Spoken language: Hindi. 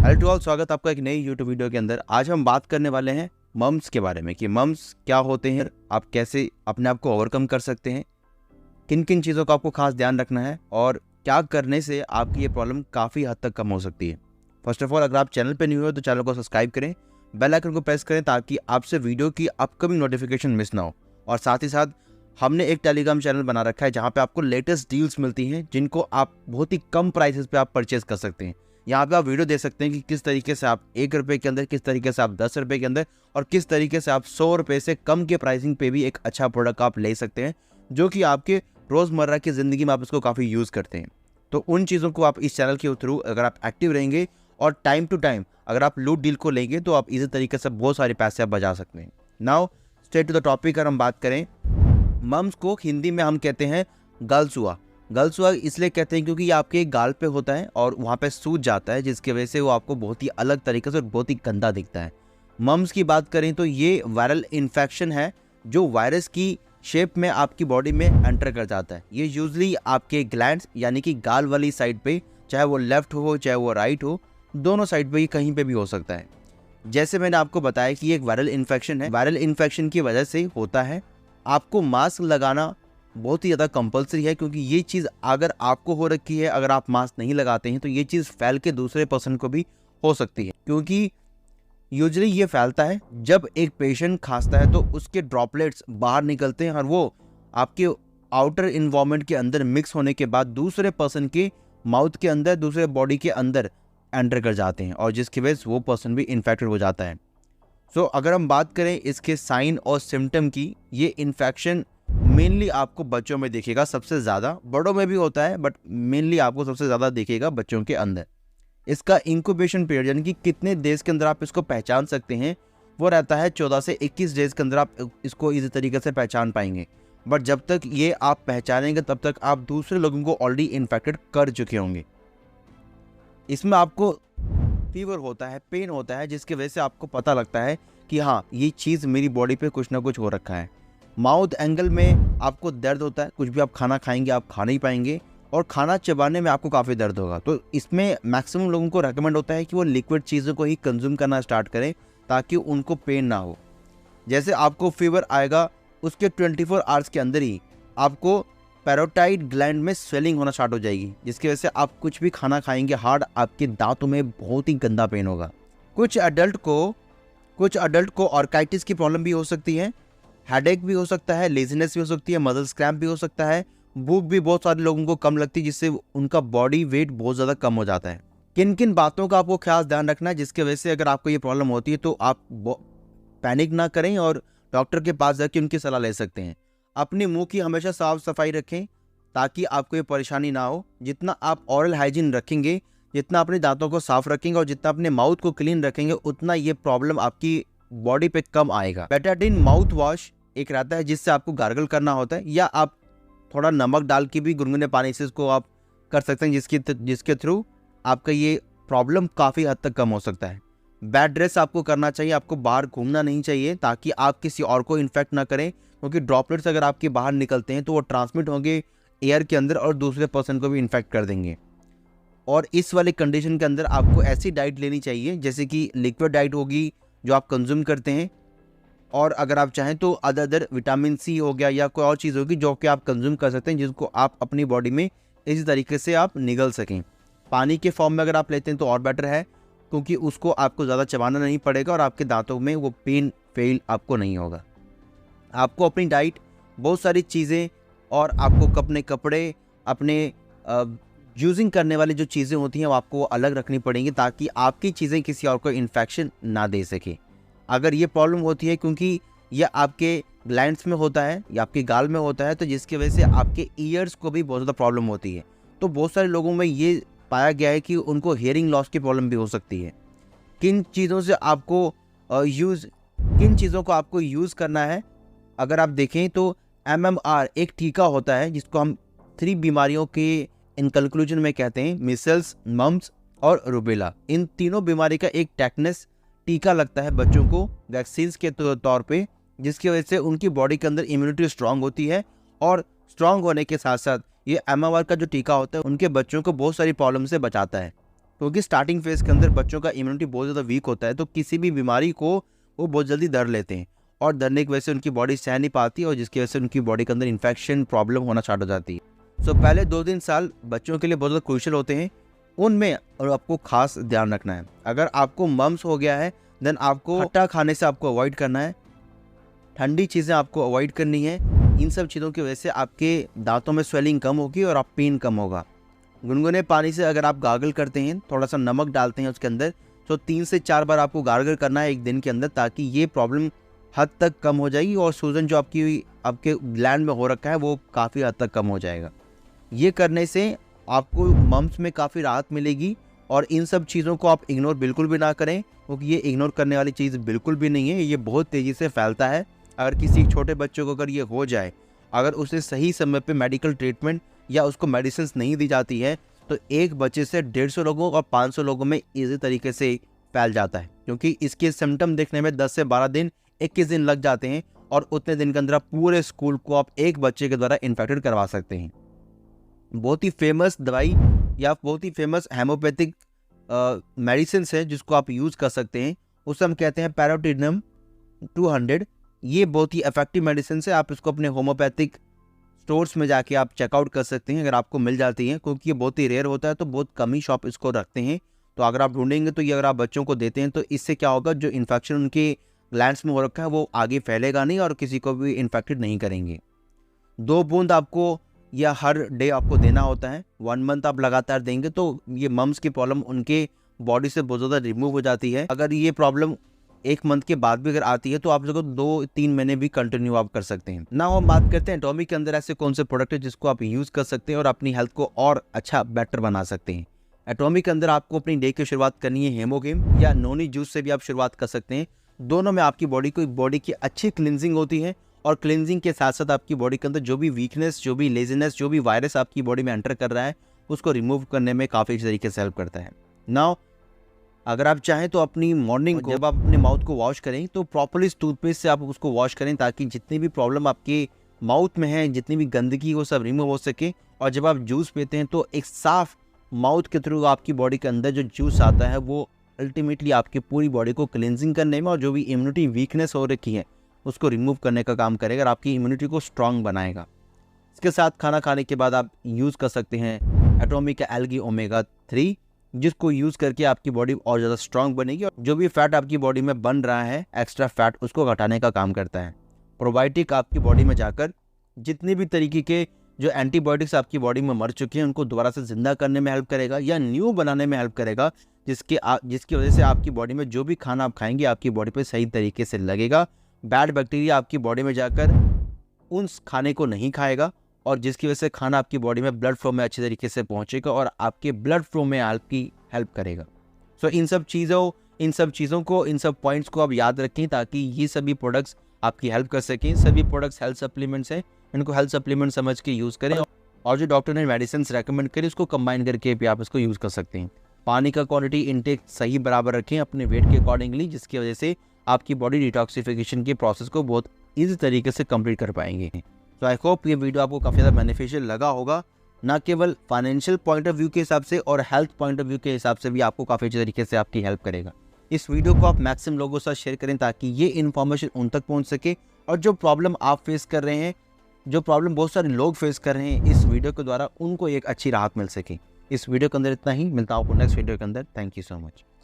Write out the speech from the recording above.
हेलो टू ऑल, स्वागत आपका एक नई यूट्यूब वीडियो के अंदर। आज हम बात करने वाले हैं मम्स के बारे में कि मम्स क्या होते हैं, आप कैसे अपने आप को ओवरकम कर सकते हैं, किन किन चीज़ों का आपको खास ध्यान रखना है और क्या करने से आपकी ये प्रॉब्लम काफ़ी हद तक कम हो सकती है। फर्स्ट ऑफ ऑल, अगर आप चैनल पर न्यू हो तो चैनल को सब्सक्राइब करें, बेल आइकन को प्रेस करें ताकि आपसे वीडियो की अपकमिंग नोटिफिकेशन मिस ना हो। और साथ ही साथ हमने एक टेलीग्राम चैनल बना रखा है जहाँ पे आपको लेटेस्ट डील्स मिलती हैं जिनको आप बहुत ही कम प्राइसेस पे आप परचेज कर सकते हैं। यहाँ पे आप वीडियो देख सकते हैं कि किस तरीके से आप 1 रुपये के अंदर, किस तरीके से आप 10 रुपये के अंदर और किस तरीके से आप 100 रुपये से कम के प्राइसिंग पे भी एक अच्छा प्रोडक्ट आप ले सकते हैं जो कि आपके रोज़मर्रा की ज़िंदगी में आप इसको काफ़ी यूज़ करते हैं। तो उन चीज़ों को आप इस चैनल के थ्रू अगर आप एक्टिव रहेंगे और टाइम टू टाइम अगर आप लूट डील को लेंगे तो आप इसी तरीके से बहुत सारे पैसे आप बचा सकते हैं। Now straight to the topic, अगर हम बात करें, मम्स को हिंदी में हम कहते हैं गलसुआ। गलसुआ इसलिए कहते हैं क्योंकि ये आपके गाल पे होता है और वहाँ पे सूज जाता है, जिसकी वजह से वो आपको बहुत ही अलग तरीके से और बहुत ही गंदा दिखता है। मम्स की बात करें तो ये वायरल इन्फेक्शन है जो वायरस की शेप में आपकी बॉडी में एंटर कर जाता है। ये यूजली आपके ग्लैंड्स यानी कि गाल वाली साइड पे, चाहे वो लेफ्ट हो चाहे वो राइट हो, दोनों साइड पे, कहीं पे भी हो सकता है। जैसे मैंने आपको बताया कि ये एक वायरल इन्फेक्शन है। वायरल इन्फेक्शन की वजह से होता है। आपको मास्क लगाना बहुत ही ज़्यादा कंपलसरी है क्योंकि ये चीज़ अगर आपको हो रखी है, अगर आप मास्क नहीं लगाते हैं तो ये चीज़ फैल के दूसरे पर्सन को भी हो सकती है। क्योंकि यूजुअली ये फैलता है जब एक पेशेंट खांसता है तो उसके ड्रॉपलेट्स बाहर निकलते हैं और वो आपके आउटर इन्वायरमेंट के अंदर मिक्स होने के बाद दूसरे पर्सन के माउथ के अंदर, दूसरे बॉडी के अंदर एंटर कर जाते हैं और जिसकी वजह से वो पर्सन भी इन्फेक्टेड हो जाता है। सो अगर हम बात करें इसके साइन और सिम्टम की, ये इन्फेक्शन मेनली आपको बच्चों में दिखेगा सबसे ज़्यादा, बड़ों में भी होता है बट मेनली आपको सबसे ज़्यादा दिखेगा बच्चों के अंदर। इसका इंक्यूबेशन पीरियड यानी कि कितने डेज के अंदर आप इसको पहचान सकते हैं वो रहता है 14 से 21 डेज के अंदर आप इसको इसी तरीके से पहचान पाएंगे। बट जब तक ये आप पहचानेंगे तब तक आप दूसरे लोगों को ऑलरेडी इन्फेक्टेड कर चुके होंगे। इसमें आपको फीवर होता है, पेन होता है, जिसकी वजह से आपको पता लगता है कि हाँ, ये चीज़ मेरी बॉडी पे कुछ ना कुछ हो रखा है। माउथ एंगल में आपको दर्द होता है, कुछ भी आप खाना खाएंगे आप खा नहीं पाएंगे और खाना चबाने में आपको काफ़ी दर्द होगा। तो इसमें मैक्सिमम लोगों को रेकमेंड होता है कि वो लिक्विड चीज़ों को ही कंज्यूम करना स्टार्ट करें ताकि उनको पेन ना हो। जैसे आपको फीवर आएगा उसके 24 आवर्स के अंदर ही आपको पैरोटाइड ग्लैंड में स्वेलिंग होना स्टार्ट हो जाएगी, जिसकी वजह से आप कुछ भी खाना खाएंगे हार्ड, आपके दांतों में बहुत ही गंदा पेन होगा। कुछ अडल्ट को ऑर्काइटिस की प्रॉब्लम भी हो सकती है, हेडेक भी हो सकता है, लेजीनेस भी हो सकती है, मसल्स क्रैम्प भी हो सकता है, भूख भी बहुत सारे लोगों को कम लगती है जिससे उनका बॉडी वेट बहुत ज़्यादा कम हो जाता है। किन किन बातों का आपको खास ध्यान रखना है जिसकी वजह से अगर आपको ये प्रॉब्लम होती है तो आप पैनिक ना करें और डॉक्टर के पास जाके उनकी सलाह ले सकते हैं। अपने मुंह की हमेशा साफ सफाई रखें ताकि आपको ये परेशानी ना हो। जितना आप ऑरल हाइजीन रखेंगे, जितना अपने दांतों को साफ रखेंगे और जितना अपने माउथ को क्लीन रखेंगे, उतना ये प्रॉब्लम आपकी बॉडी पे कम आएगा। बेटाडीन माउथ वॉश एक रहता है जिससे आपको गार्गल करना होता है, या आप थोड़ा नमक डाल के भी गुनगुने पानी से इसको आप कर सकते हैं जिसके थ्रू आपका ये प्रॉब्लम काफ़ी हद तक कम हो सकता है। बेड रेस्ट आपको करना चाहिए, आपको बाहर घूमना नहीं चाहिए ताकि आप किसी और को इन्फेक्ट ना करें, क्योंकि ड्रॉपलेट्स अगर आपके बाहर निकलते हैं तो वो ट्रांसमिट होंगे एयर के अंदर और दूसरे पर्सन को भी इन्फेक्ट कर देंगे। और इस वाले कंडीशन के अंदर आपको ऐसी डाइट लेनी चाहिए जैसे कि लिक्विड डाइट होगी जो आप कंज्यूम करते हैं, और अगर आप चाहें तो अदर विटामिन सी हो गया या कोई और चीज़ होगी जो कि आप कंज्यूम कर सकते हैं जिसको आप अपनी बॉडी में इसी तरीके से आप निगल सकें। पानी के फॉर्म में अगर आप लेते हैं तो और बेटर है क्योंकि उसको आपको ज़्यादा चबाना नहीं पड़ेगा और आपके दांतों में वो पेन फील आपको नहीं होगा। आपको अपनी डाइट, बहुत सारी चीज़ें और आपको अपने कपड़े, अपने यूजिंग करने वाली जो चीज़ें होती हैं वो आपको अलग रखनी पड़ेंगी ताकि आपकी चीज़ें किसी और को इन्फेक्शन ना दे सके। अगर ये प्रॉब्लम होती है क्योंकि ये आपके ग्लैंड्स में होता है या आपके गाल में होता है तो जिसकी वजह से आपके ईयर्स को भी बहुत ज़्यादा प्रॉब्लम होती है। तो बहुत सारे लोगों में ये पाया गया है कि उनको हियरिंग लॉस की प्रॉब्लम भी हो सकती है। किन चीज़ों को आपको यूज़ करना है, अगर आप देखें तो MMR एक टीका होता है जिसको हम 3 बीमारियों के इन कंक्लूजन में कहते हैं, मिसल्स, मम्स और रूबेला। इन तीनों बीमारी का एक टेटनस टीका लगता है बच्चों को वैक्सीन्स के तौर पे, जिसकी वजह से उनकी बॉडी के अंदर इम्यूनिटी स्ट्रांग होती है और स्ट्रांग होने के साथ साथ ये MMR का जो टीका होता है उनके बच्चों को बहुत सारी प्रॉब्लम से बचाता है। क्योंकि स्टार्टिंग फेज़ के अंदर बच्चों का इम्यूनिटी बहुत ज़्यादा वीक होता है, तो किसी भी बीमारी को वो बहुत जल्दी डर लेते हैं और डरने की वजह से उनकी बॉडी सह नहीं पाती और जिसकी वजह से उनकी बॉडी के अंदर इन्फेक्शन प्रॉब्लम होना स्टार्ट हो जाती है। सो पहले 2-3 साल बच्चों के लिए बहुत ज़्यादा क्रूशियल होते हैं, उनमें और आपको खास ध्यान रखना है। अगर आपको मम्स हो गया है देन आपको खट्टा खाने से आपको अवॉइड करना है, ठंडी चीज़ें आपको अवॉइड करनी है। इन सब चीज़ों की वजह से आपके दांतों में स्वेलिंग कम होगी और आप पेन कम होगा। गुनगुने पानी से अगर आप गार्गल करते हैं, थोड़ा सा नमक डालते हैं उसके अंदर, तो 3 से 4 बार आपको गार्गल करना है एक दिन के अंदर, ताकि ये प्रॉब्लम हद तक कम हो जाएगी और सूजन जो आपके ग्लैंड में हो रखा है वो काफ़ी हद तक कम हो जाएगा। ये करने से आपको मम्स में काफ़ी राहत मिलेगी। और इन सब चीज़ों को आप इग्नोर बिल्कुल भी ना करें, क्योंकि ये इग्नोर करने वाली चीज़ बिल्कुल भी नहीं है। ये बहुत तेज़ी से फैलता है। अगर किसी छोटे बच्चे को अगर ये हो जाए, अगर उसे सही समय पे मेडिकल ट्रीटमेंट या उसको मेडिसिन नहीं दी जाती है, तो एक बच्चे से 150 लोगों और 500 लोगों में ईजी तरीके से फैल जाता है। क्योंकि इसके सिम्टम देखने में 10 से 12 दिन, 21 दिन लग जाते हैं और उतने दिन के अंदर आप पूरे स्कूल को आप एक बच्चे के द्वारा इन्फेक्टेड करवा सकते हैं। बहुत ही फेमस दवाई या बहुत ही फेमस हेमोपैथिक मेडिसिन है जिसको आप यूज़ कर सकते हैं, उसे हम कहते हैं पैराटिनम 200। ये बहुत ही इफेक्टिव मेडिसिन है। आप इसको अपने होम्योपैथिक स्टोर्स में जाके आप चेकआउट कर सकते हैं, अगर आपको मिल जाती है, क्योंकि ये बहुत ही रेयर होता है, तो बहुत कम ही शॉप इसको रखते हैं। तो अगर आप ढूंढेंगे तो ये अगर आप बच्चों को देते हैं तो इससे क्या होगा, जो इन्फेक्शन उनके ग्लैंड्स में हो रखा है वो आगे फैलेगा नहीं और किसी को भी इन्फेक्टेड नहीं करेंगे। 2 बूंद आपको या हर डे आपको देना होता है। 1 मंथ आप लगातार देंगे तो ये मम्स की प्रॉब्लम उनके बॉडी से बहुत ज़्यादा रिमूव हो जाती है। अगर ये प्रॉब्लम 1 मंथ के बाद भी अगर आती है तो आप लोगों को 2-3 महीने भी कंटिन्यू आप कर सकते हैं। ना हम बात करते हैं एटॉमी के अंदर ऐसे कौन से प्रोडक्ट है जिसको आप यूज़ कर सकते हैं और अपनी हेल्थ को और अच्छा बेटर बना सकते हैं। एटॉमी के अंदर आपको अपनी डे की शुरुआत करनी है हेमोगेम या नोनी जूस से भी आप शुरुआत कर सकते हैं। दोनों में आपकी बॉडी की अच्छी क्लिनजिंग होती है और क्लिनजिंग के साथ साथ आपकी बॉडी के अंदर जो भी वीकनेस, जो भी लेजीनेस, जो भी वायरस आपकी बॉडी में एंटर कर रहा है उसको रिमूव करने में काफ़ी तरीके से हेल्प करता है। नाउ अगर आप चाहें तो अपनी मॉर्निंग को जब आप अपने माउथ को वॉश करें तो प्रॉपर्ली टूथपेस्ट से आप उसको वॉश करें, ताकि जितनी भी प्रॉब्लम आपके माउथ में है, जितनी भी गंदगी वो सब रिमूव हो सके। और जब आप जूस पीते हैं तो एक साफ माउथ के थ्रू आपकी बॉडी के अंदर जो जूस आता है वो अल्टीमेटली आपकी पूरी बॉडी को क्लिनजिंग करने में और जो भी इम्यूनिटी वीकनेस हो रखी है उसको रिमूव करने का काम करेगा और आपकी इम्यूनिटी को स्ट्रांग बनाएगा। इसके साथ खाना खाने के बाद आप यूज़ कर सकते हैं एटॉमी का एल्गी ओमेगा 3, जिसको यूज़ करके आपकी बॉडी और ज़्यादा स्ट्रांग बनेगी और जो भी फैट आपकी बॉडी में बन रहा है एक्स्ट्रा फैट उसको घटाने का काम करता है। प्रोबायोटिक आपकी बॉडी में जाकर जितनी भी तरीके के जो एंटीबायोटिक्स आपकी बॉडी में मर चुके हैं उनको दोबारा से जिंदा करने में हेल्प करेगा या न्यू बनाने में हेल्प करेगा, जिसकी वजह से आपकी बॉडी में जो भी खाना आप खाएंगे आपकी बॉडी पे सही तरीके से लगेगा। बैड बैक्टीरिया आपकी बॉडी में जाकर उस खाने को नहीं खाएगा और जिसकी वजह से खाना आपकी बॉडी में ब्लड फ्लो में अच्छे तरीके से पहुंचेगा और आपके ब्लड फ्लो में आपकी हेल्प करेगा। सो इन सब चीज़ों को, इन सब पॉइंट्स को आप याद रखें ताकि ये सभी प्रोडक्ट्स आपकी हेल्प कर सकें। सभी प्रोडक्ट्स हेल्थ सप्लीमेंट्स हैं, इनको हेल्थ सप्लीमेंट समझ के यूज़ करें और जो डॉक्टर ने मेडिसिन रेकमेंड करी उसको कंबाइन करके भी आप इसको यूज़ कर सकते हैं। पानी का क्वांटिटी इनटेक सही बराबर रखें अपने वेट के अकॉर्डिंगली, जिसकी वजह से आपकी बॉडी डिटॉक्सिफिकेशन के प्रोसेस को बहुत ईजी तरीके से कंप्लीट कर पाएंगे। तो आई होप ये वीडियो आपको काफ़ी ज़्यादा बेनिफिशियल लगा होगा, ना केवल फाइनेंशियल पॉइंट ऑफ व्यू के हिसाब से और हेल्थ पॉइंट ऑफ व्यू के हिसाब से भी आपको काफ़ी अच्छे तरीके से आपकी हेल्प करेगा। इस वीडियो को आप मैक्सिमम लोगों के साथ शेयर करें ताकि ये इन्फॉर्मेशन उन तक पहुंच सके और जो प्रॉब्लम आप फेस कर रहे हैं, जो प्रॉब्लम बहुत सारे लोग फेस कर रहे हैं, इस वीडियो के द्वारा उनको एक अच्छी राहत मिल सके। इस वीडियो के अंदर इतना ही, मिलता हूँ आपको नेक्स्ट वीडियो के अंदर। Thank you so much.